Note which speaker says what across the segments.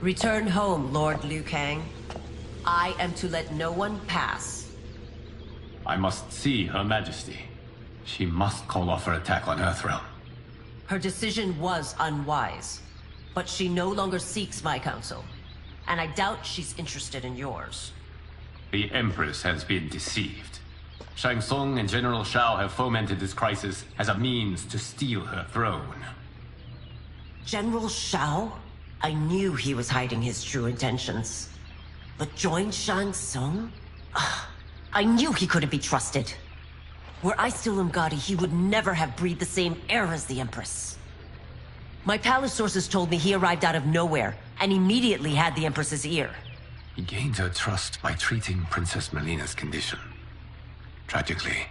Speaker 1: Return home, Lord Liu Kang. I am to let no one pass.
Speaker 2: I must see Her Majesty. She must call off her attack on her throne.
Speaker 1: Her decision was unwise, but she no longer seeks my counsel, and I doubt she's interested in yours.
Speaker 2: The Empress has been deceived. Shang Tsung and General Shao have fomented this crisis as a means to steal her throne.
Speaker 1: General Shao? I knew he was hiding his true intentions. But join Shang Tsung? I knew he couldn't be trusted. Were I still Umgadi, he would never have breathed the same air as the Empress. My palace sources told me he arrived out of nowhere, and immediately had the Empress's ear.
Speaker 2: He gained her trust by treating Princess Mileena's condition. Tragically,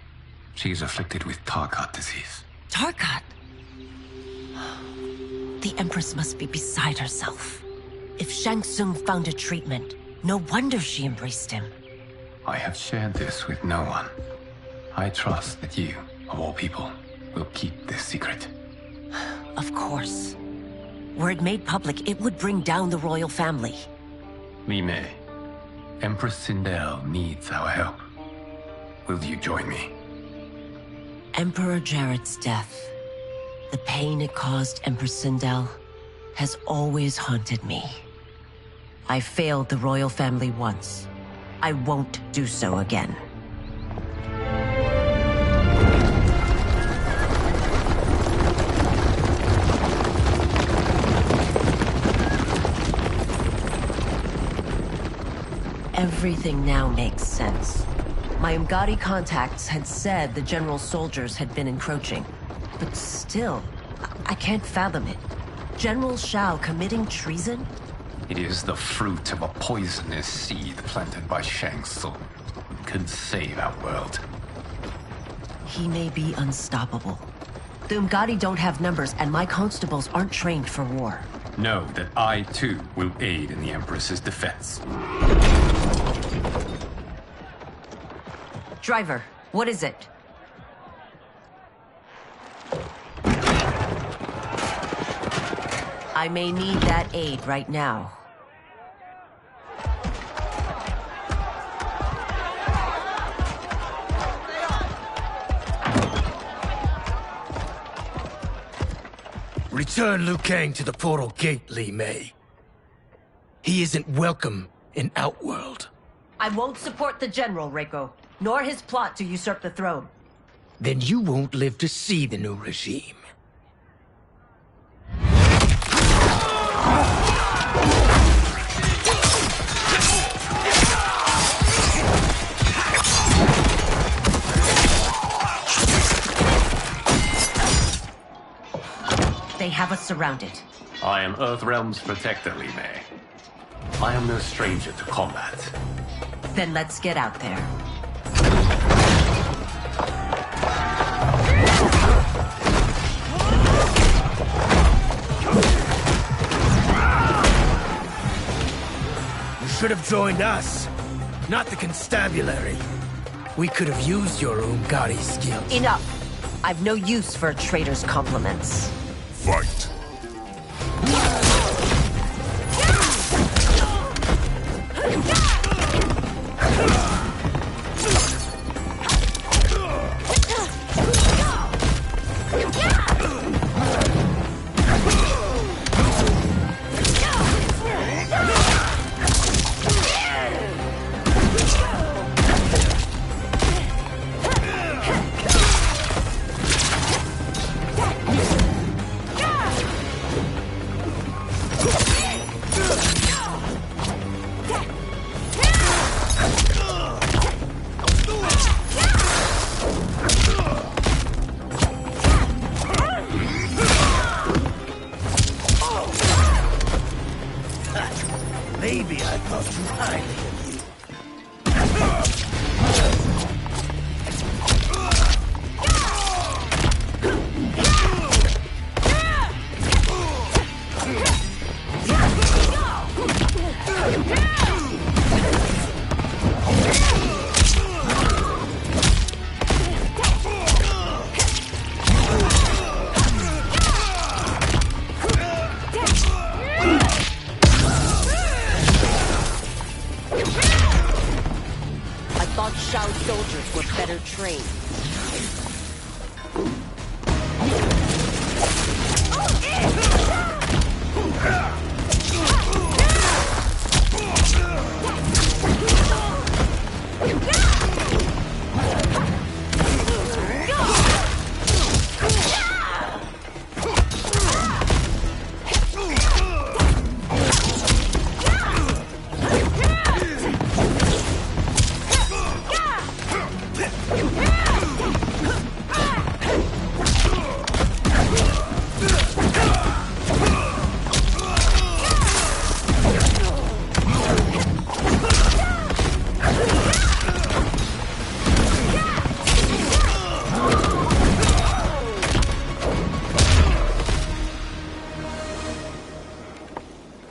Speaker 2: she is afflicted with Tarkat disease.
Speaker 1: Tarkat? The Empress must be beside herself. If Shang Tsung found a treatment, no wonder she embraced him.
Speaker 2: I have shared this with no one. I trust that you, of all people, will keep this secret.
Speaker 1: Of course. Were it made public, it would bring down the royal family.
Speaker 2: Li Mei, Empress Sindel needs our help. Will you join me?
Speaker 1: Emperor Jared's death, the pain it caused Empress Sindel, has always haunted me. I failed the royal family once. I won't do so again. Everything now makes sense. My Umgadi contacts had said the general's soldiers had been encroaching. But still, I can't fathom it. General Shao committing treason?
Speaker 2: It is the fruit of a poisonous seed planted by Shang Tsung. Could save our world.
Speaker 1: He may be unstoppable. The Umgadi don't have numbers, and my constables aren't trained for war.
Speaker 2: Know that I, too, will aid in the Empress's defense.
Speaker 1: Driver, what is it? I may need that aid right now.
Speaker 3: Return Liu Kang to the portal gate, Li Mei. He isn't welcome in Outworld.
Speaker 1: I won't support the general, Reiko, nor his plot to usurp the throne.
Speaker 3: Then you won't live to see the new regime.
Speaker 1: They have us surrounded.
Speaker 2: I am Earthrealm's protector, Li Mei. I am no stranger to combat.
Speaker 1: Then let's get out there.
Speaker 3: You should have joined us, not the constabulary. We could have used your Umgadi skills.
Speaker 1: Enough! I've no use for a traitor's compliments.
Speaker 4: Fight!
Speaker 3: Maybe I thought too highly of you.
Speaker 1: train.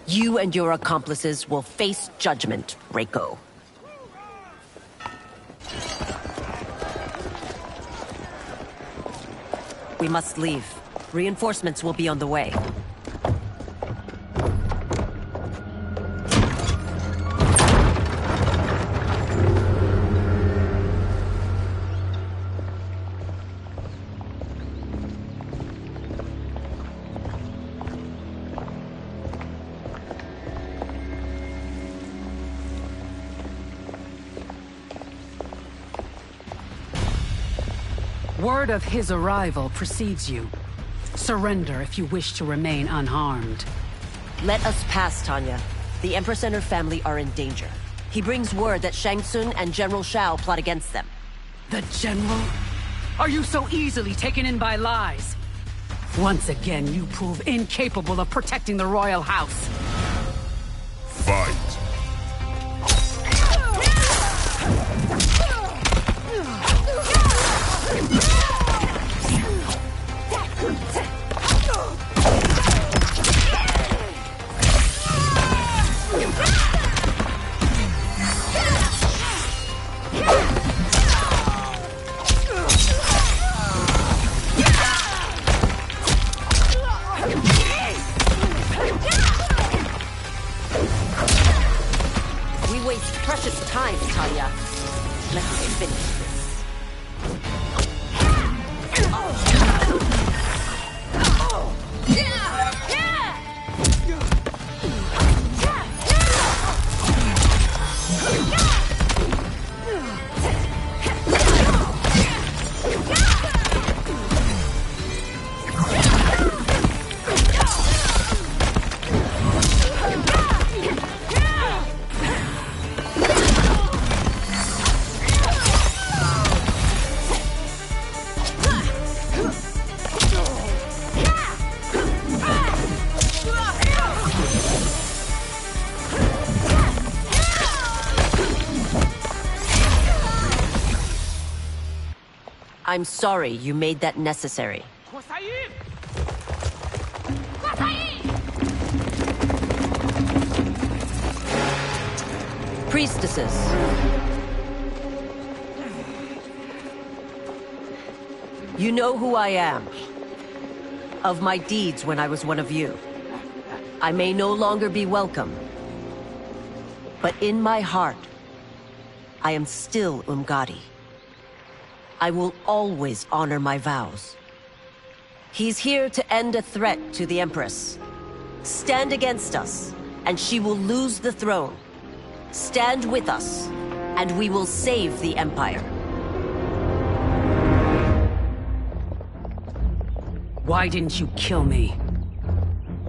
Speaker 1: You and your accomplices will face judgment, Reiko. We must leave. Reinforcements will be on the way.
Speaker 4: Word of his arrival precedes you. Surrender if you wish to remain unharmed.
Speaker 1: Let us pass, Tanya. The Empress and her family are in danger. He brings word that Shang Tsung and General Shao plot against them.
Speaker 4: The General? Are you so easily taken in by lies? Once again, you prove incapable of protecting the royal house.
Speaker 5: Fight!
Speaker 1: Precious time, Tanya. Let's finish this. I'm sorry you made that necessary. Priestesses. You know who I am. Of my deeds when I was one of you. I may no longer be welcome. But in my heart, I am still Umgadi. I will always honor my vows. He's here to end a threat to the Empress. Stand against us, and she will lose the throne. Stand with us, and we will save the Empire.
Speaker 4: Why didn't you kill me?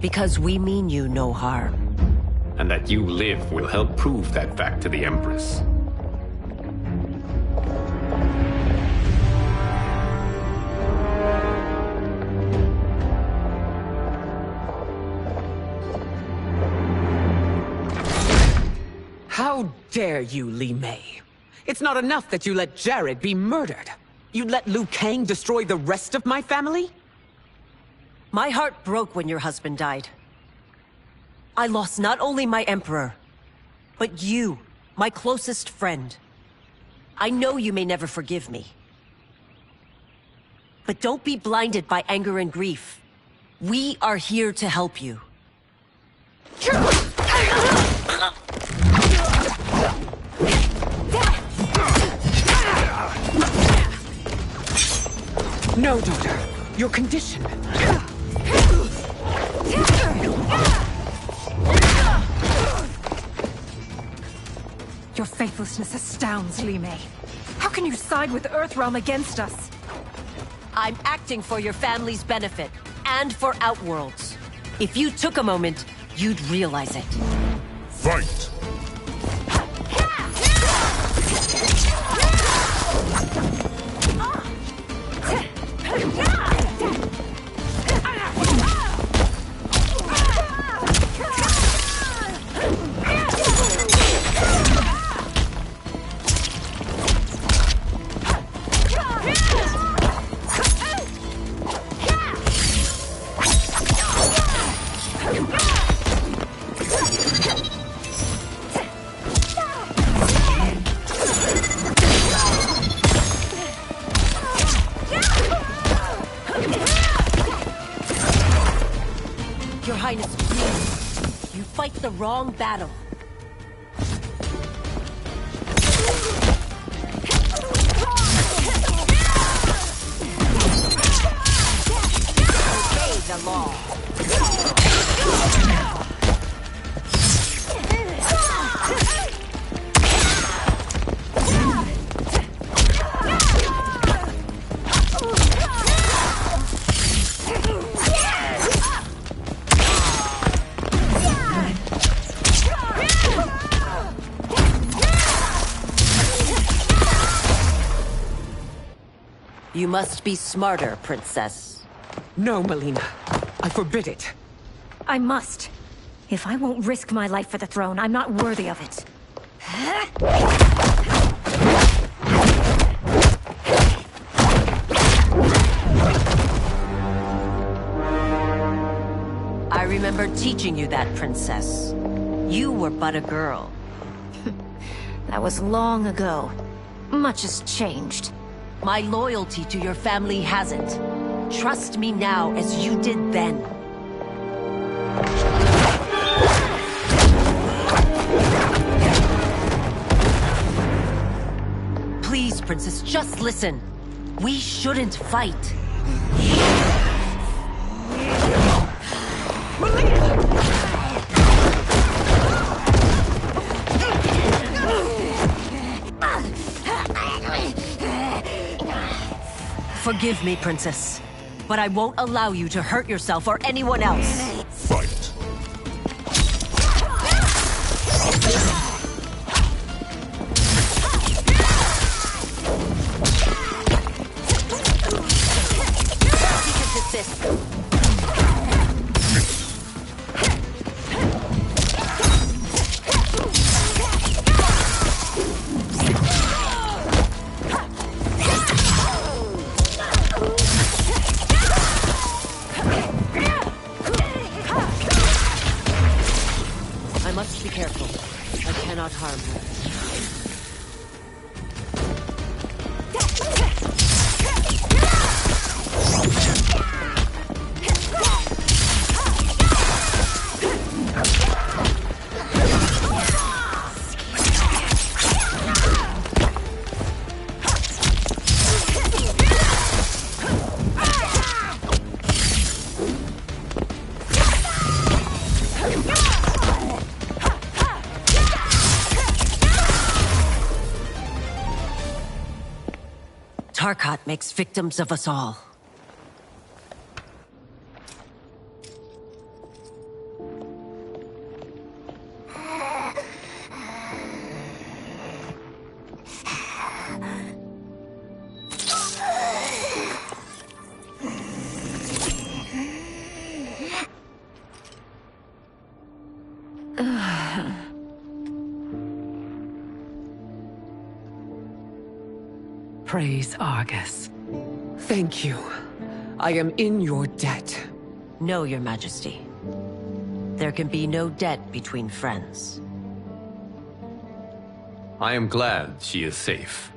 Speaker 1: Because we mean you no harm.
Speaker 2: And that you live will help prove that fact to the Empress.
Speaker 6: How dare you, Li Mei? It's not enough that you let Jared be murdered. You'd let Liu Kang destroy the rest of my family?
Speaker 1: My heart broke when your husband died. I lost not only my emperor, but you, my closest friend. I know you may never forgive me. But don't be blinded by anger and grief. We are here to help you.
Speaker 6: No, daughter. Your condition.
Speaker 7: Your faithlessness astounds, Li Mei. How can you side with Earthrealm against us?
Speaker 1: I'm acting for your family's benefit, and for Outworld's. If you took a moment, you'd realize it.
Speaker 5: Fight!
Speaker 1: Your Highness, please. You fight the wrong battle. Obey the law. You must be smarter, Princess.
Speaker 6: No, Mileena. I forbid it.
Speaker 7: I must. If I won't risk my life for the throne, I'm not worthy of it.
Speaker 1: I remember teaching you that, Princess. You were but a girl.
Speaker 7: That was long ago. Much has changed.
Speaker 1: My loyalty to your family hasn't. Trust me now as you did then. Please, Princess, just listen. We shouldn't fight. Forgive me, Princess, but I won't allow you to hurt yourself or anyone else.
Speaker 5: Fight!
Speaker 1: Tarkat makes victims of us all.
Speaker 6: Praise Argus. Thank you. I am in your debt.
Speaker 1: No, Your Majesty. There can be no debt between friends.
Speaker 2: I am glad she is safe,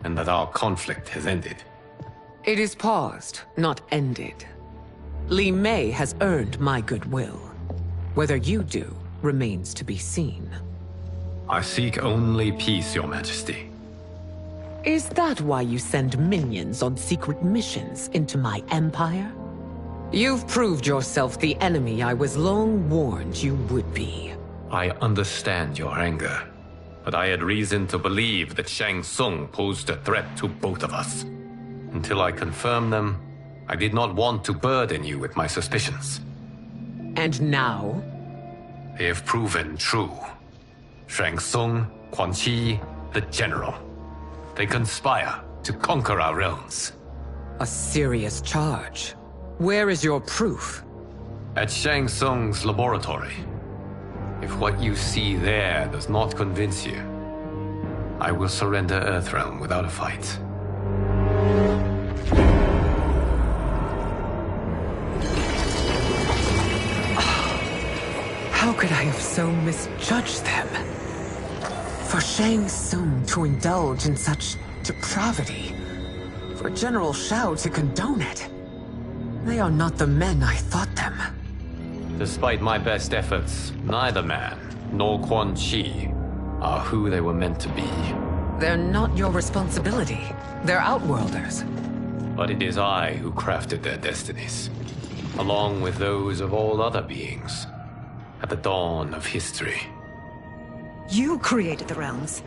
Speaker 2: and that our conflict has ended.
Speaker 6: It is paused, not ended. Li Mei has earned my goodwill. Whether you do remains to be seen.
Speaker 2: I seek only peace, Your Majesty.
Speaker 6: Is that why you send minions on secret missions into my empire? You've proved yourself the enemy I was long warned you would be.
Speaker 2: I understand your anger, but I had reason to believe that Shang Tsung posed a threat to both of us. Until I confirmed them, I did not want to burden you with my suspicions.
Speaker 6: And now?
Speaker 2: They have proven true. Shang Tsung, Quan Chi, the General. They conspire to conquer our realms.
Speaker 6: A serious charge. Where is your proof?
Speaker 2: At Shang Tsung's laboratory. If what you see there does not convince you, I will surrender Earthrealm without a fight.
Speaker 6: How could I have so misjudged them? For Shang Tsung to indulge in such depravity, for General Shao to condone it, they are not the men I thought them.
Speaker 2: Despite my best efforts, neither man nor Quan Chi are who they were meant to be.
Speaker 6: They're not your responsibility. They're Outworlders.
Speaker 2: But it is I who crafted their destinies, along with those of all other beings, at the dawn of history.
Speaker 7: You created the realms.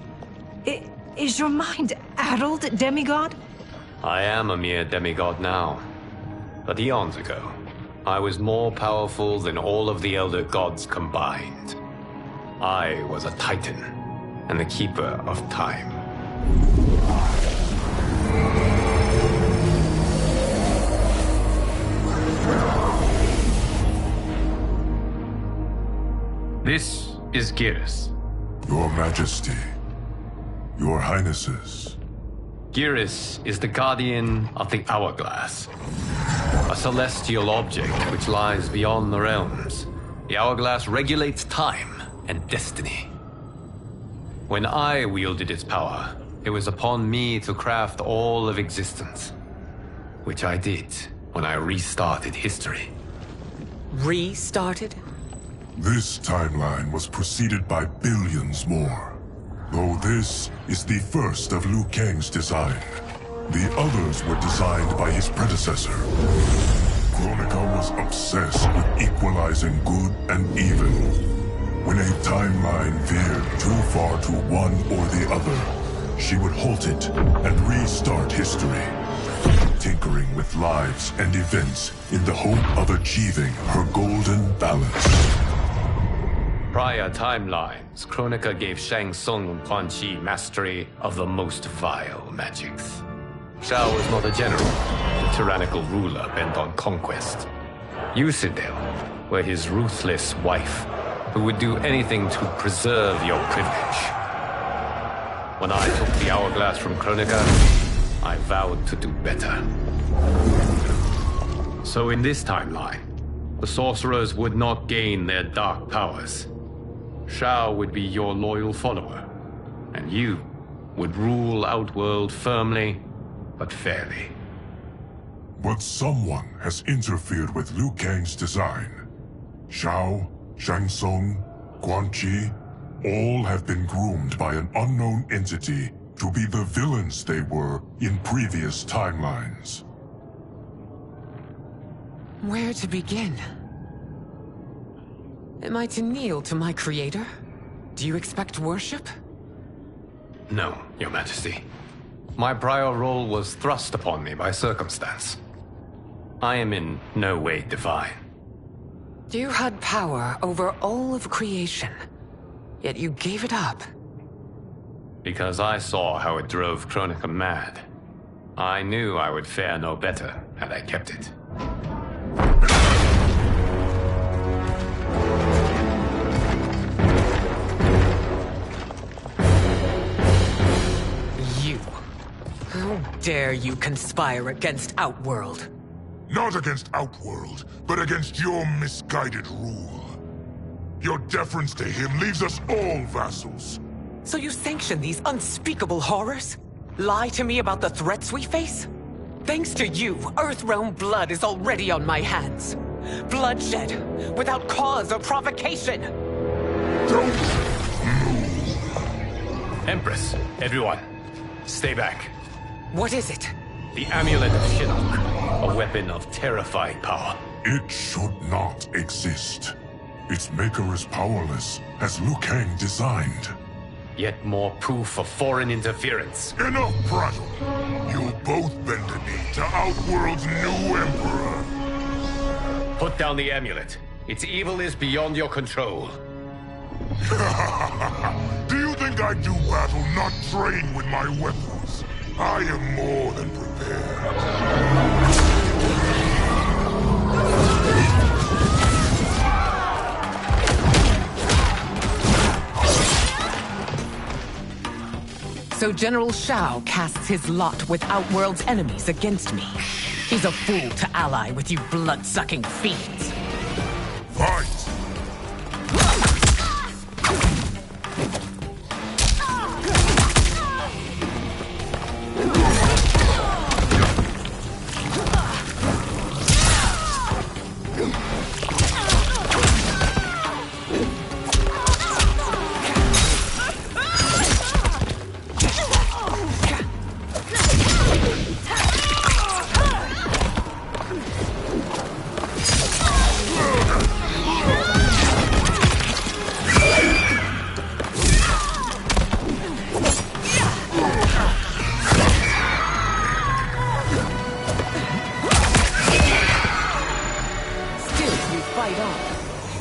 Speaker 7: Is your mind addled, demigod?
Speaker 2: I am a mere demigod now. But eons ago, I was more powerful than all of the Elder Gods combined. I was a Titan, and the Keeper of Time. This is Geras.
Speaker 5: Your Majesty, Your Highnesses.
Speaker 2: Geras is the guardian of the Hourglass, a celestial object which lies beyond the realms. The Hourglass regulates time and destiny. When I wielded its power, it was upon me to craft all of existence, which I did when I restarted history.
Speaker 6: Restarted?
Speaker 5: This timeline was preceded by billions more. Though this is the first of Liu Kang's design, the others were designed by his predecessor. Kronika was obsessed with equalizing good and evil. When a timeline veered too far to one or the other, she would halt it and restart history, tinkering with lives and events in the hope of achieving her golden balance.
Speaker 2: Prior timelines, Kronika gave Shang Tsung and Quan Chi mastery of the most vile magics. Shao was not a general, a tyrannical ruler bent on conquest. You, Sindel, were his ruthless wife, who would do anything to preserve your privilege. When I took the Hourglass from Kronika, I vowed to do better. So in this timeline, the sorcerers would not gain their dark powers. Shao would be your loyal follower, and you would rule Outworld firmly, but fairly.
Speaker 5: But someone has interfered with Liu Kang's design. Shao, Shang Tsung, Quan Chi, all have been groomed by an unknown entity to be the villains they were in previous timelines.
Speaker 6: Where to begin? Am I to kneel to my creator? Do you expect worship?
Speaker 2: No, Your Majesty. My prior role was thrust upon me by circumstance. I am in no way divine.
Speaker 6: You had power over all of creation, yet you gave it up.
Speaker 2: Because I saw how it drove Kronika mad. I knew I would fare no better had I kept it.
Speaker 6: How dare you conspire against Outworld?
Speaker 5: Not against Outworld, but against your misguided rule. Your deference to him leaves us all vassals.
Speaker 6: So you sanction these unspeakable horrors? Lie to me about the threats we face? Thanks to you, Earthrealm blood is already on my hands. Bloodshed, without cause or provocation.
Speaker 5: Don't move.
Speaker 2: Empress, everyone, Stay back.
Speaker 6: What is it?
Speaker 2: The Amulet of Shinnok, a weapon of terrifying power.
Speaker 5: It should not exist. Its maker is powerless, as Liu Kang designed.
Speaker 2: Yet more proof of foreign interference.
Speaker 5: Enough prattle! You both bend the knee to Outworld's new emperor.
Speaker 2: Put down the amulet. Its evil is beyond your control.
Speaker 5: Do you think I do battle not trained with my weapons? I am more than prepared.
Speaker 6: So General Shao casts his lot with Outworld's enemies against me. He's a fool to ally with you blood-sucking fiends.
Speaker 5: Fight!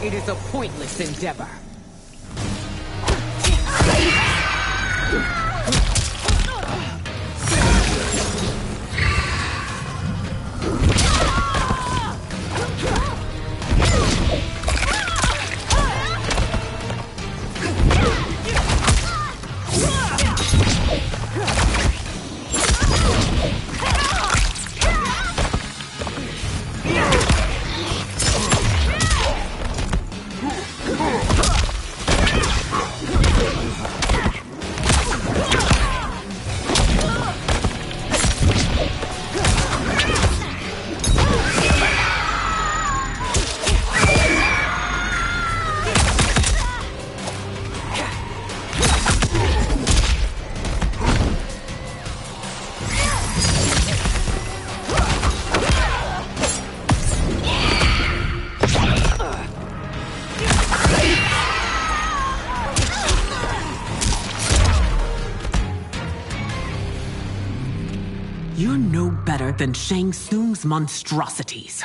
Speaker 6: It is a pointless endeavor. You're no better than Shang Tsung's monstrosities.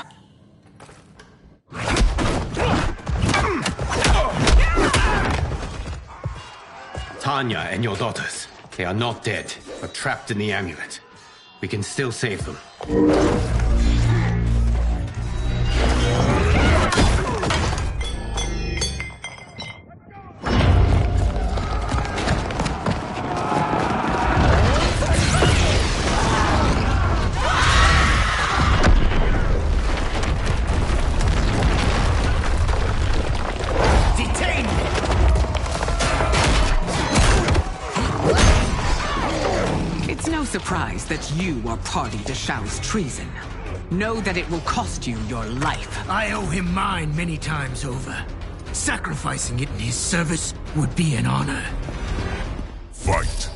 Speaker 2: Tanya and your daughters. They are not dead, but trapped in the amulet. We can still save them.
Speaker 6: Surprised that you are party to Shao's treason. Know that it will cost you your life.
Speaker 3: I owe him mine many times over. Sacrificing it in his service would be an honor.
Speaker 5: Fight!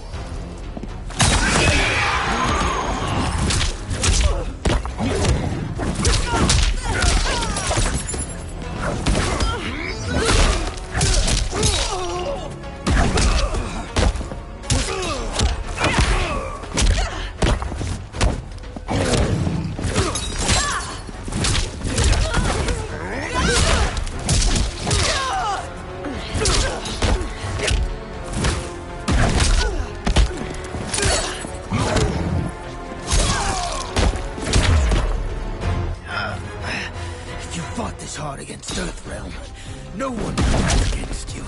Speaker 3: Against Earthrealm. No one can fight against you.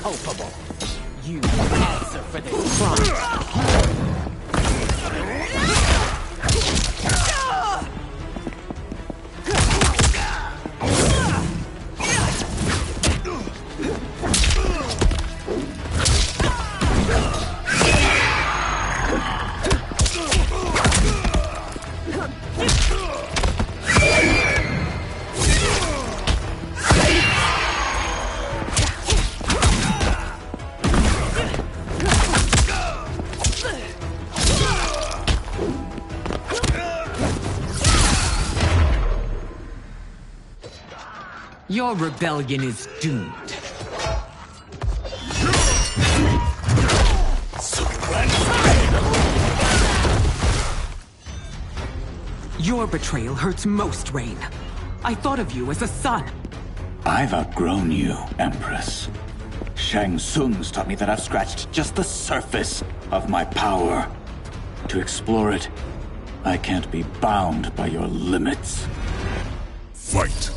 Speaker 4: culpable. You will answer for this crime. Your rebellion is doomed. Your betrayal hurts most, Rain. I thought of you as a son.
Speaker 8: I've outgrown you, Empress. Shang Tsung's taught me that I've scratched just the surface of my power. To explore it, I can't be bound by your limits.
Speaker 5: Fight!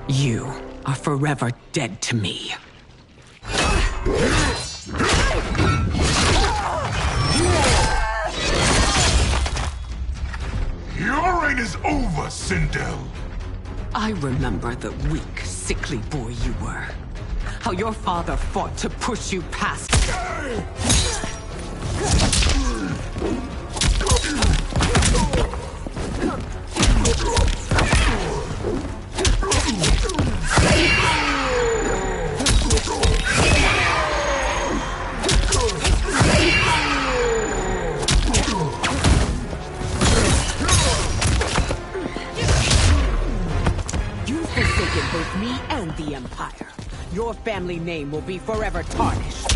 Speaker 4: You are forever dead to me.
Speaker 5: Your reign is over, Sindel!
Speaker 4: I remember the weak, sickly boy you were. How your father fought to push you past. You've forsaken both me and the Empire. Your family name will be forever tarnished.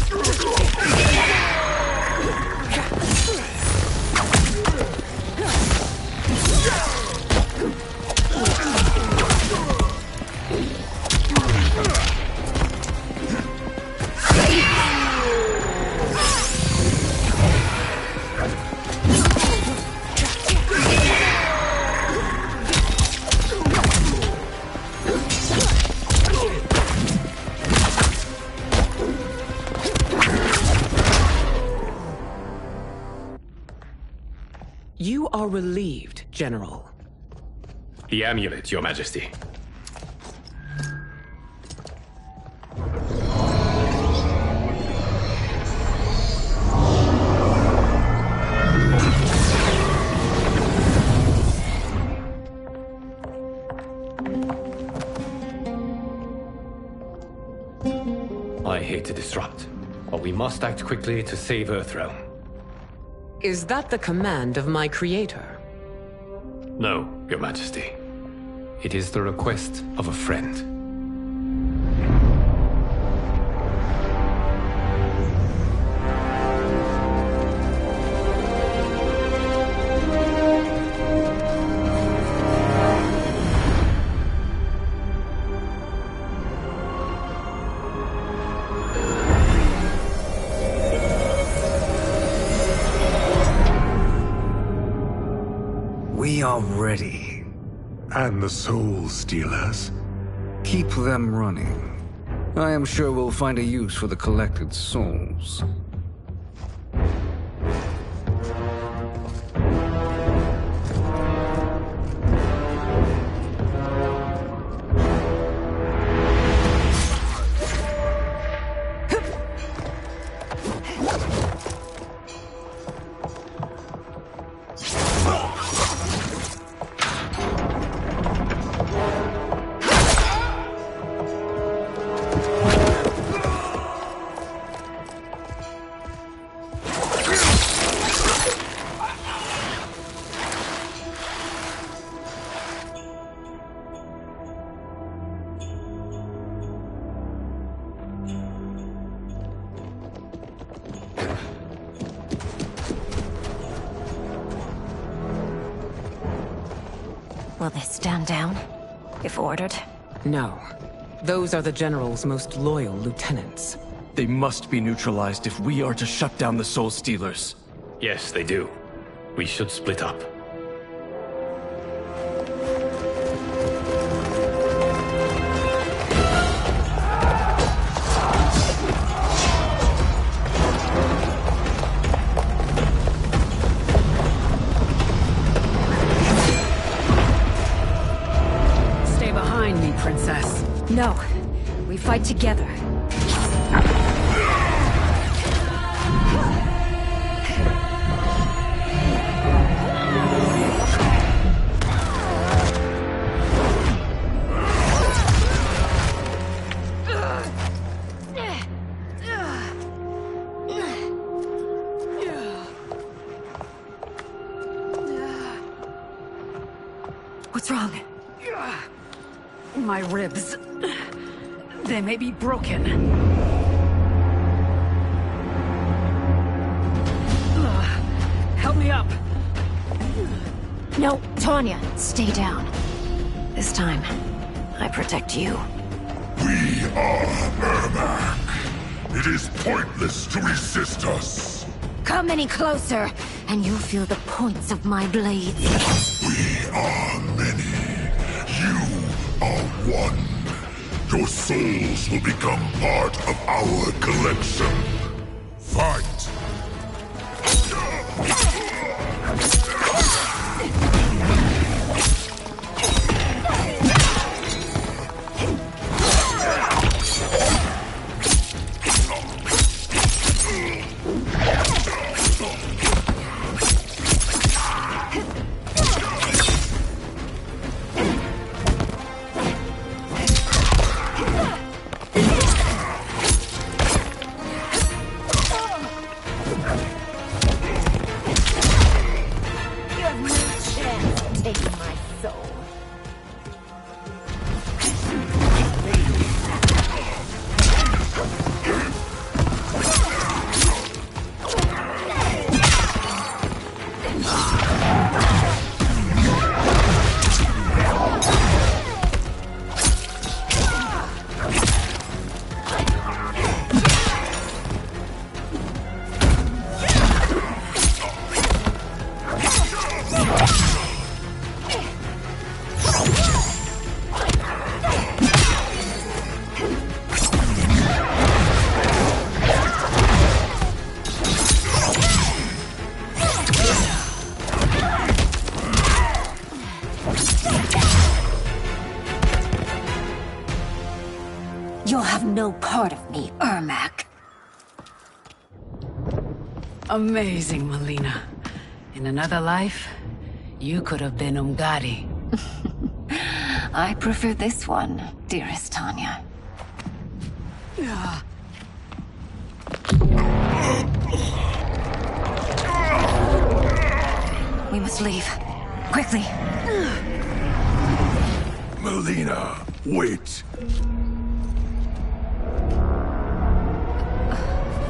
Speaker 4: You are relieved, General.
Speaker 2: The amulet, Your Majesty. I hate to disrupt, but we must act quickly to save Earthrealm.
Speaker 4: Is that the command of my creator?
Speaker 2: No, Your Majesty. It is the request of a friend.
Speaker 9: We are ready.
Speaker 5: And the Soul Stealers?
Speaker 9: Keep them running. I am sure we'll find a use for the collected souls.
Speaker 7: Will they stand down, if ordered?
Speaker 6: No. Those are the General's most loyal lieutenants.
Speaker 10: They must be neutralized if we are to shut down the Soul Stealers.
Speaker 2: Yes, they do. We should split up.
Speaker 4: Princess.
Speaker 7: No. We fight together. What's wrong?
Speaker 4: My ribs. They may be broken. Help me up.
Speaker 7: No, Tanya, stay down. This time, I protect you.
Speaker 5: We are Ermac. It is pointless to resist us.
Speaker 7: Come any closer, and you'll feel the points of my blades.
Speaker 5: We are many. You are one. Your souls will become part of our collection. Fight!
Speaker 7: You'll have no part of me, Ermac.
Speaker 4: Amazing, Mileena. In another life, you could have been Umgadi.
Speaker 7: I prefer this one, dearest Tanya. We must leave. Quickly.
Speaker 5: Mileena, wait.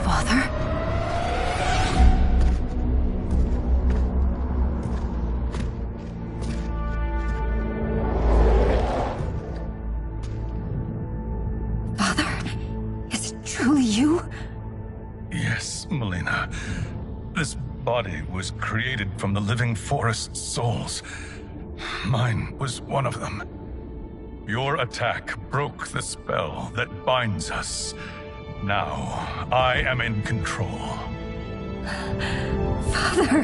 Speaker 7: Father? Father? Is it truly you?
Speaker 11: Yes, Mileena. This body was created from the living forest's souls. Mine was one of them. Your attack broke the spell that binds us. Now, I am in control.
Speaker 7: Father!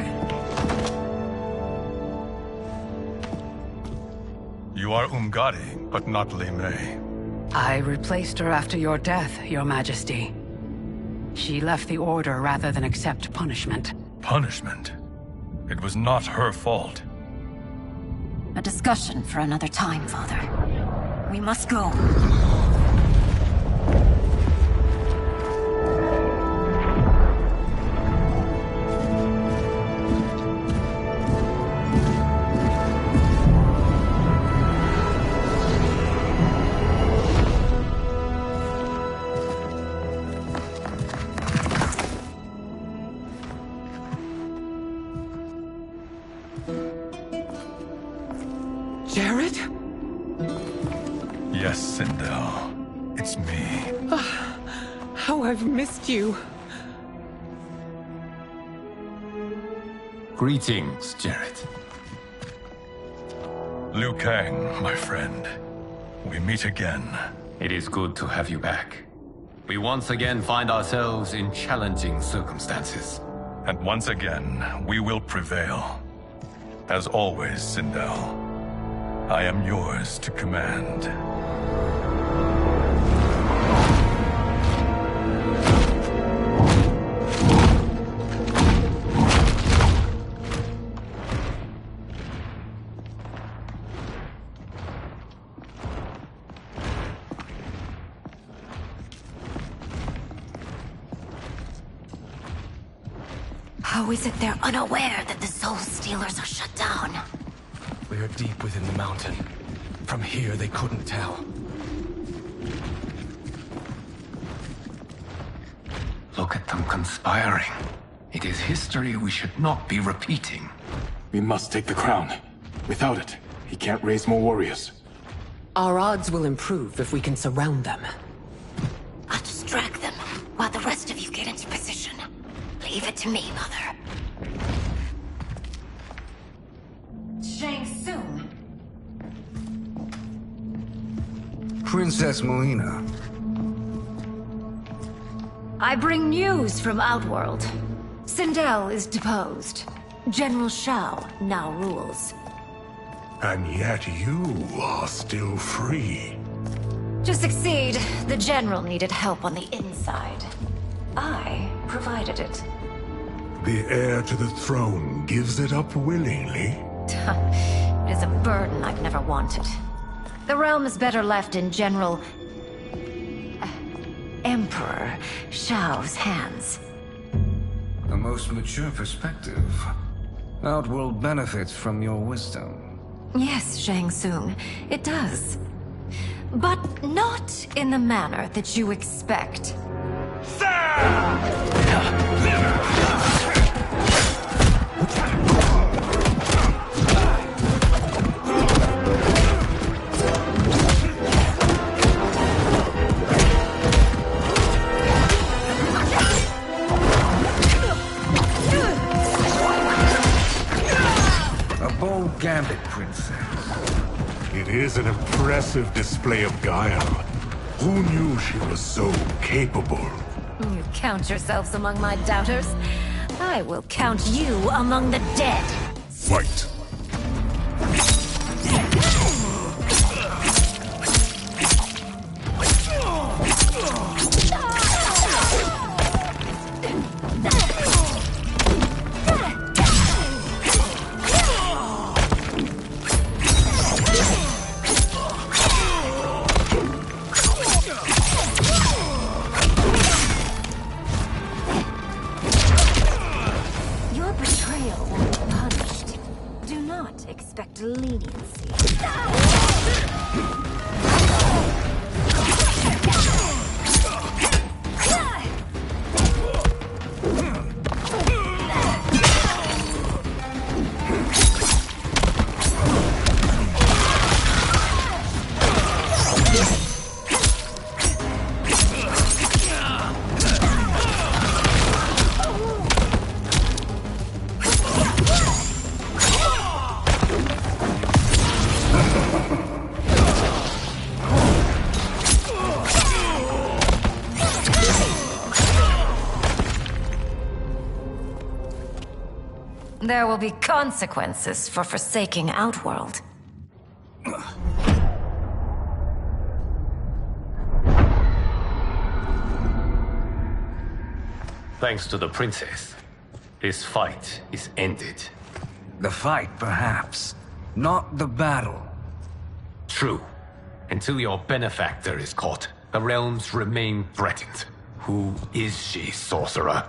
Speaker 11: You are Umgadi, but not Li Mei.
Speaker 4: I replaced her after your death, Your Majesty. She left the Order rather than accept punishment.
Speaker 11: Punishment? It was not her fault.
Speaker 7: A discussion for another time, Father. We must go.
Speaker 6: Jared?
Speaker 11: Yes, Sindel. It's me.
Speaker 6: How I've missed you.
Speaker 2: Greetings, Jared.
Speaker 11: Liu Kang, my friend. We meet again.
Speaker 2: It is good to have you back. We once again find ourselves in challenging circumstances.
Speaker 11: And once again, we will prevail. As always, Sindel, I am yours to command.
Speaker 7: How is it they're unaware that the Soul Stealers are shut down?
Speaker 3: We are deep within the mountain. From here, they couldn't tell.
Speaker 2: Look at them conspiring. It is history we should not be repeating.
Speaker 12: We must take the crown. Without it, he can't raise more warriors.
Speaker 6: Our odds will improve if we can surround them.
Speaker 7: I'll distract them while the rest of you get into position. Leave it to me, Mother. Shang Tsung.
Speaker 9: Princess Mileena.
Speaker 7: I bring news from Outworld. Sindel is deposed. General Shao now rules.
Speaker 5: And yet you are still free.
Speaker 7: To succeed, the General needed help on the inside. I provided it.
Speaker 5: The heir to the throne gives it up willingly.
Speaker 7: It is a burden I've never wanted. The realm is better left in General... Emperor Shao's hands.
Speaker 9: A most mature perspective. Outworld benefits from your wisdom.
Speaker 7: Yes, Shang Tsung, it does. But not in the manner that you expect.
Speaker 9: A bold Gambit, princess.
Speaker 5: It is an impressive display of guile. Who knew she was so capable?
Speaker 7: You count yourselves among my doubters. I will count you among the dead.
Speaker 5: Fight!
Speaker 7: Your betrayal will be punished. Do not expect leniency. There will be consequences for forsaking Outworld.
Speaker 2: Thanks to the princess, this fight is ended.
Speaker 9: The fight, perhaps. Not the battle.
Speaker 2: True. Until your benefactor is caught, the realms remain threatened. Who is she, sorcerer?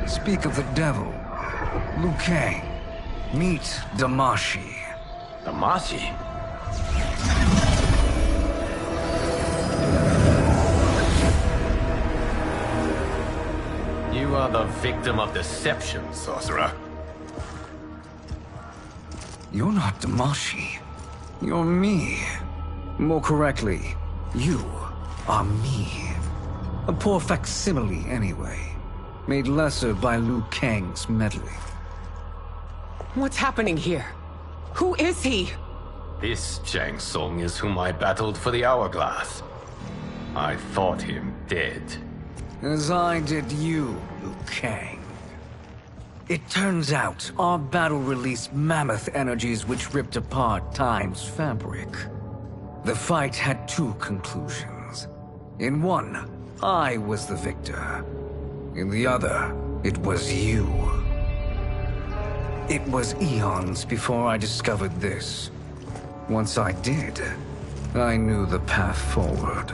Speaker 9: Speak of the devil. Liu Kang. Meet Damashi.
Speaker 2: Damashi? You are the victim of deception, sorcerer.
Speaker 9: You're not Damashi. You're me. More correctly, you are me. A poor facsimile, anyway. Made lesser by Liu Kang's meddling.
Speaker 6: What's happening here? Who is he?
Speaker 2: This Shang Tsung is whom I battled for the Hourglass. I thought him dead.
Speaker 9: As I did you, Liu Kang. It turns out our battle released mammoth energies which ripped apart time's fabric. The fight had two conclusions. In one, I was the victor. In the other, it was you. It was eons before I discovered this. Once I did, I knew the path forward.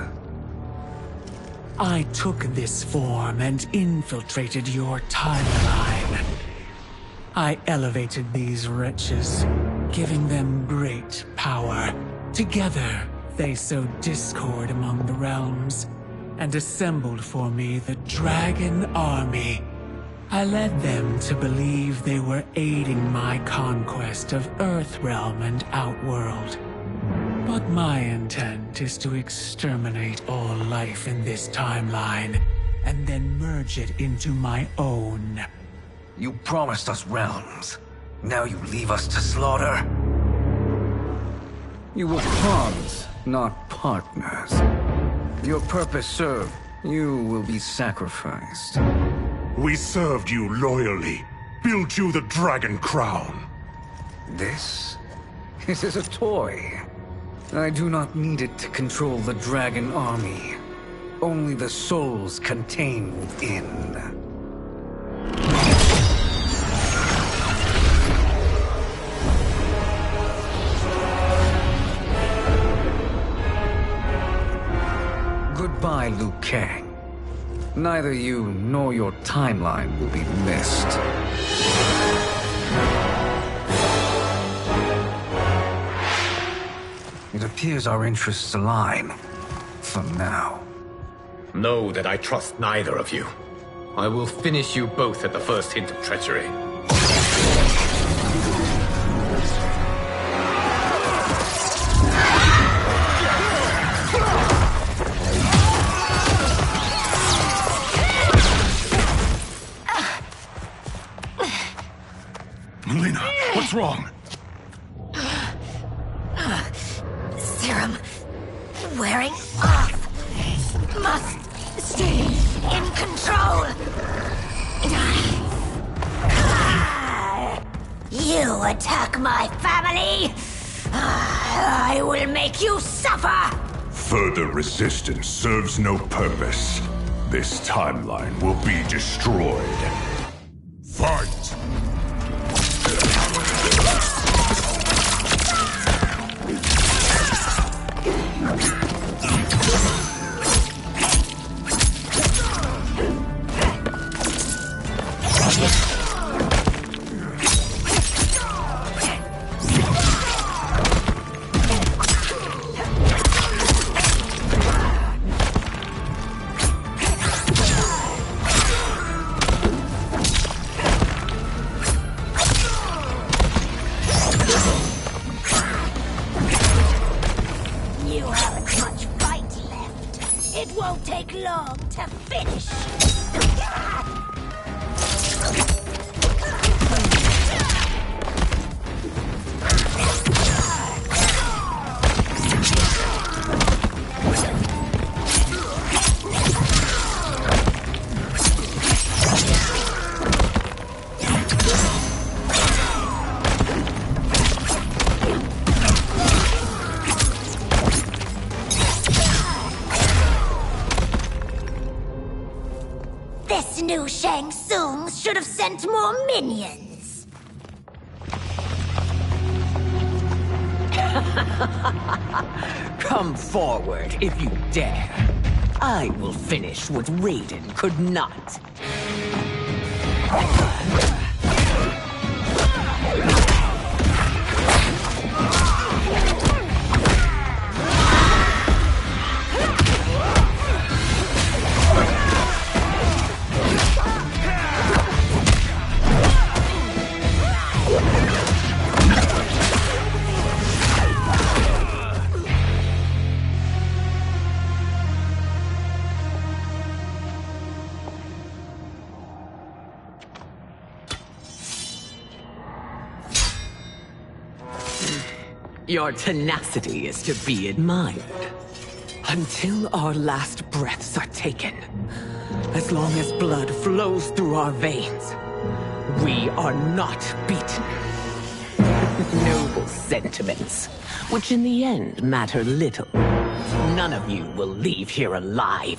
Speaker 3: I took this form and infiltrated your timeline. I elevated these wretches, giving them great power. Together, they sowed discord among the realms, and assembled for me the Dragon Army. I led them to believe they were aiding my conquest of Earthrealm and Outworld. But my intent is to exterminate all life in this timeline, and then merge it into my own.
Speaker 9: You promised us realms. Now you leave us to slaughter? You were pawns, not partners. Your purpose served, you will be sacrificed.
Speaker 5: We served you loyally, built you the Dragon Crown.
Speaker 9: This is a toy. I do not need it to control the Dragon Army. Only the souls contained within. Goodbye, Liu Kang. Neither you nor your timeline will be missed. It appears our interests align. For now.
Speaker 2: Know that I trust neither of you. I will finish you both at the first hint of treachery.
Speaker 11: Mileena, what's wrong?
Speaker 7: Serum wearing off. Must stay in control. You attack my family, I will make you suffer.
Speaker 5: Further resistance serves no purpose. This timeline will be destroyed. Fight!
Speaker 13: always knew Shang Tsung should have sent more minions.
Speaker 6: Come forward if you dare. I will finish what Raiden could not. Your tenacity is to be admired. Until our last breaths are taken. As long as blood flows through our veins, we are not beaten. Noble sentiments, which in the end matter little. None of you will leave here alive.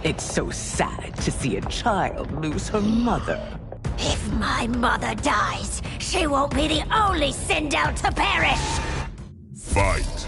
Speaker 6: It's so sad to see a child lose her mother.
Speaker 13: If my mother dies, she won't be the only Sindel to perish!
Speaker 5: Fight!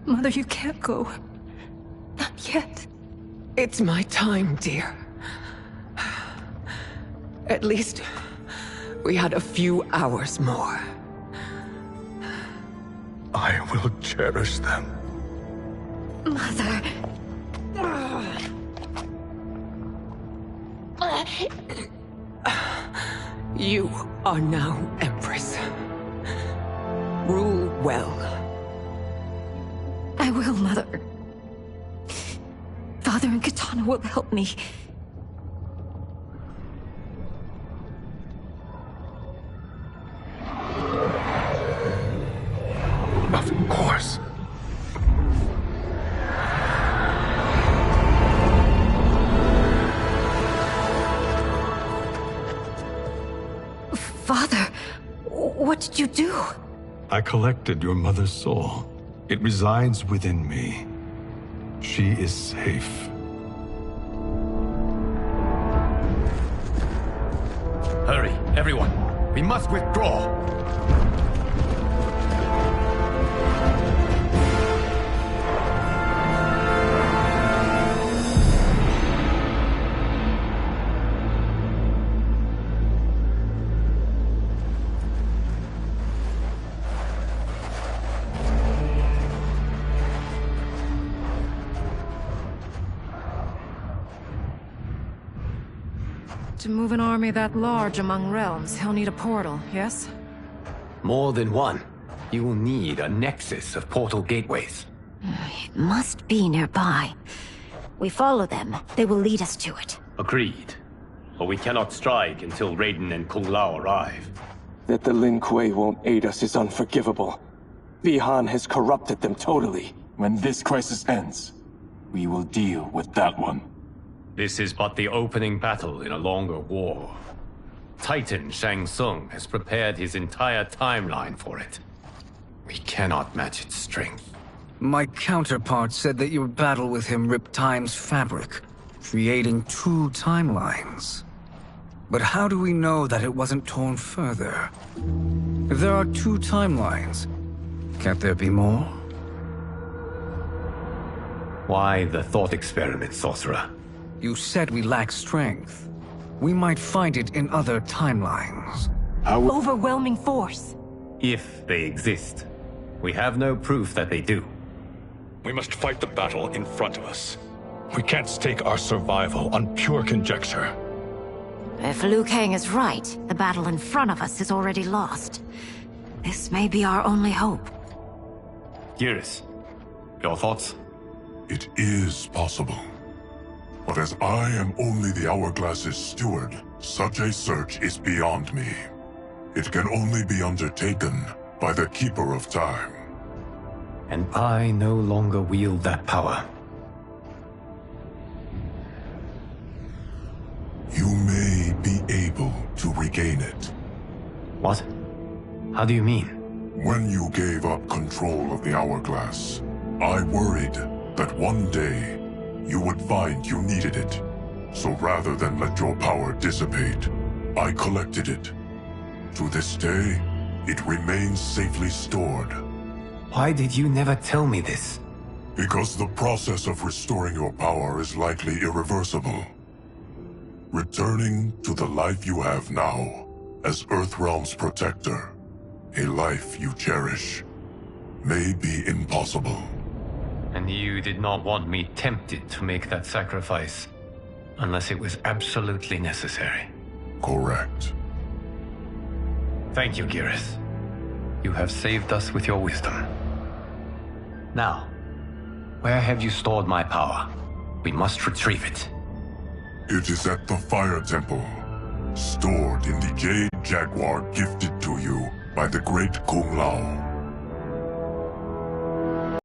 Speaker 6: Mother, you can't go. Not yet. It's my time, dear. At least we had a few hours more.
Speaker 11: I will cherish them.
Speaker 13: Mother...
Speaker 6: You are now Empress. Rule well.
Speaker 7: I will, Mother. Father and Kitana will help me.
Speaker 11: Of course.
Speaker 7: Father, what did you do?
Speaker 11: I collected your mother's soul. It resides within me. She is safe.
Speaker 2: Hurry, everyone. We must withdraw.
Speaker 14: To move an army that large among realms, he'll need a portal, yes?
Speaker 2: More than one. You will need a nexus of portal gateways.
Speaker 7: It must be nearby. We follow them, they will lead us to it.
Speaker 2: Agreed. But we cannot strike until Raiden and Kung Lao arrive.
Speaker 12: That the Lin Kuei won't aid us is unforgivable. Bihan has corrupted them totally. When this crisis ends, we will deal with that one.
Speaker 2: This is but the opening battle in a longer war. Titan Shang Tsung has prepared his entire timeline for it. We cannot match its strength.
Speaker 9: My counterpart said that your battle with him ripped time's fabric, creating 2 timelines. But how do we know that it wasn't torn further? If there are 2 timelines, can't there be more?
Speaker 2: Why the thought experiment, sorcerer?
Speaker 9: You said we lack strength. We might find it in other timelines.
Speaker 1: Overwhelming force.
Speaker 2: If they exist. We have no proof that they do.
Speaker 11: We must fight the battle in front of us. We can't stake our survival on pure conjecture.
Speaker 7: If Liu Kang is right, the battle in front of us is already lost. This may be our only hope.
Speaker 2: Geras, your thoughts?
Speaker 5: It is possible. But as I am only the Hourglass's steward, such a search is beyond me. It can only be undertaken by the Keeper of Time.
Speaker 2: And I no longer wield that power.
Speaker 5: You may be able to regain it.
Speaker 2: What? How do you mean?
Speaker 5: When you gave up control of the Hourglass, I worried that one day you would find you needed it. So rather than let your power dissipate, I collected it. To this day, it remains safely stored.
Speaker 2: Why did you never tell me this?
Speaker 5: Because the process of restoring your power is likely irreversible. Returning to the life you have now, as Earthrealm's protector, a life you cherish, may be impossible.
Speaker 2: And you did not want me tempted to make that sacrifice, unless it was absolutely necessary.
Speaker 5: Correct.
Speaker 2: Thank you, Geras. You have saved us with your wisdom. Now, where have you stored my power? We must retrieve it.
Speaker 5: It is at the Fire Temple, stored in the Jade Jaguar gifted to you by the great Kung Lao.